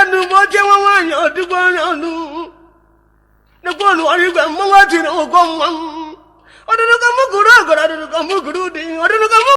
nu bo che wa wa nya du kwa nya nu ne ko lu ari ga mo wa ti no ko mo o du ka mo ku ro ga du ka mo ku du di o du ka mo